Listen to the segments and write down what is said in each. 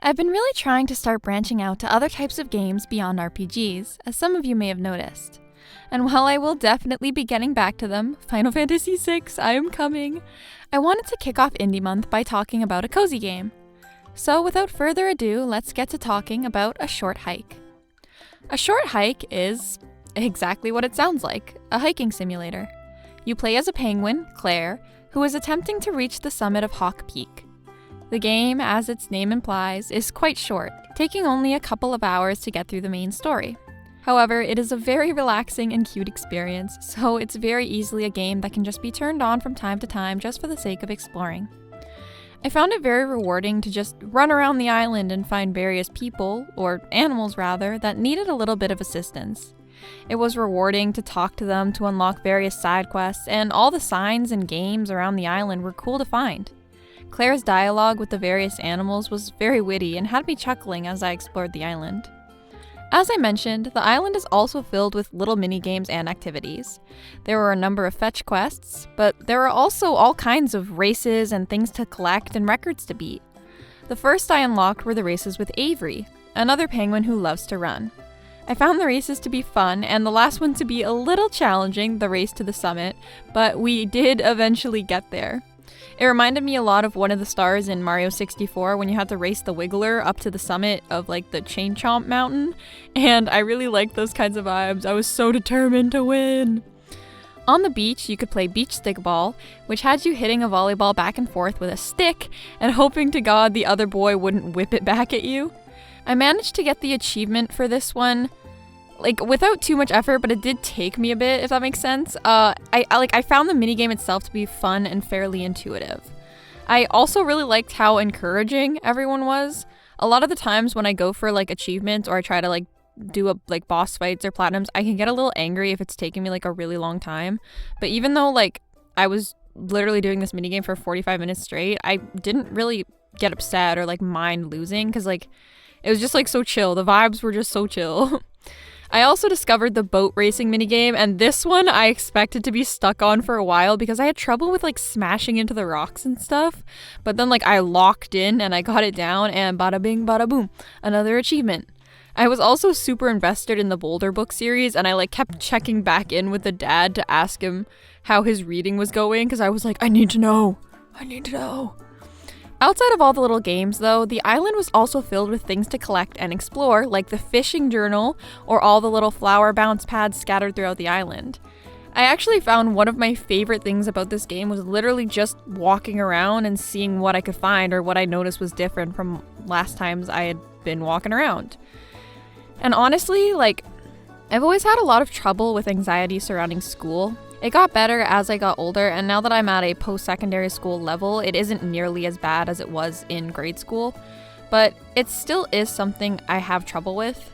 I've been really trying to start branching out to other types of games beyond RPGs, as some of you may have noticed. And while I will definitely be getting back to them, Final Fantasy VI, I am coming, I wanted to kick off Indie Month by talking about a cozy game. So without further ado, let's get to talking about A Short Hike. A Short Hike is exactly what it sounds like, a hiking simulator. You play as a penguin, Claire, who is attempting to reach the summit of Hawk Peak. The game, as its name implies, is quite short, taking only a couple of hours to get through the main story. However, it is a very relaxing and cute experience, so it's very easily a game that can just be turned on from time to time just for the sake of exploring. I found it very rewarding to just run around the island and find various people, or animals rather, that needed a little bit of assistance. It was rewarding to talk to them to unlock various side quests, and all the signs and games around the island were cool to find. Claire's dialogue with the various animals was very witty and had me chuckling as I explored the island. As I mentioned, the island is also filled with little mini-games and activities. There were a number of fetch quests, but there were also all kinds of races and things to collect and records to beat. The first I unlocked were the races with Avery, another penguin who loves to run. I found the races to be fun, and the last one to be a little challenging, the race to the summit, but we did eventually get there. It reminded me a lot of one of the stars in Mario 64 when you had to race the Wiggler up to the summit of the Chain Chomp mountain, and I really liked those kinds of vibes. I was so determined to win! On the beach, you could play beach stickball, which had you hitting a volleyball back and forth with a stick and hoping to God the other boy wouldn't whip it back at you. I managed to get the achievement for this one, without too much effort, but it did take me a bit, if that makes sense. I found the minigame itself to be fun and fairly intuitive. I also really liked how encouraging everyone was. A lot of the times when I go for achievements or I try to do boss fights or platinums, I can get a little angry if it's taking me a really long time. But even though I was literally doing this minigame for 45 minutes straight, I didn't really get upset or mind losing because it was just so chill. The vibes were just so chill. I also discovered the boat racing minigame, and this one I expected to be stuck on for a while because I had trouble with smashing into the rocks and stuff. But then I locked in and I got it down, and bada bing bada boom, another achievement. I was also super invested in the Boulder book series, and I kept checking back in with the dad to ask him how his reading was going because I was I need to know. Outside of all the little games, though, the island was also filled with things to collect and explore, like the fishing journal or all the little flower bounce pads scattered throughout the island. I actually found one of my favorite things about this game was literally just walking around and seeing what I could find or what I noticed was different from last times I had been walking around. And honestly, I've always had a lot of trouble with anxiety surrounding school. It got better as I got older, and now that I'm at a post-secondary school level, it isn't nearly as bad as it was in grade school, but it still is something I have trouble with.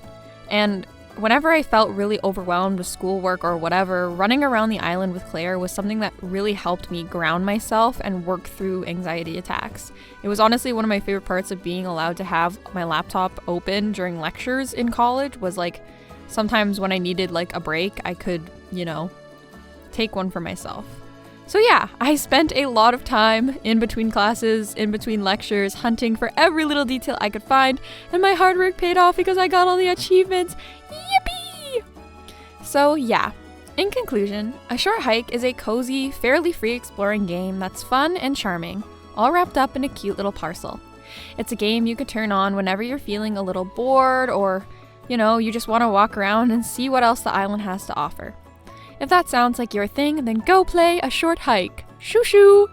And whenever I felt really overwhelmed with schoolwork or whatever, running around the island with Claire was something that really helped me ground myself and work through anxiety attacks. It was honestly one of my favorite parts of being allowed to have my laptop open during lectures in college was sometimes when I needed a break, I could, take one for myself. So yeah, I spent a lot of time in between classes, in between lectures, hunting for every little detail I could find, and my hard work paid off because I got all the achievements. Yippee! So yeah, in conclusion, A Short Hike is a cozy, fairly free exploring game that's fun and charming, all wrapped up in a cute little parcel. It's a game you could turn on whenever you're feeling a little bored or, you just want to walk around and see what else the island has to offer. If that sounds like your thing, then go play A Short Hike. Shoo shoo!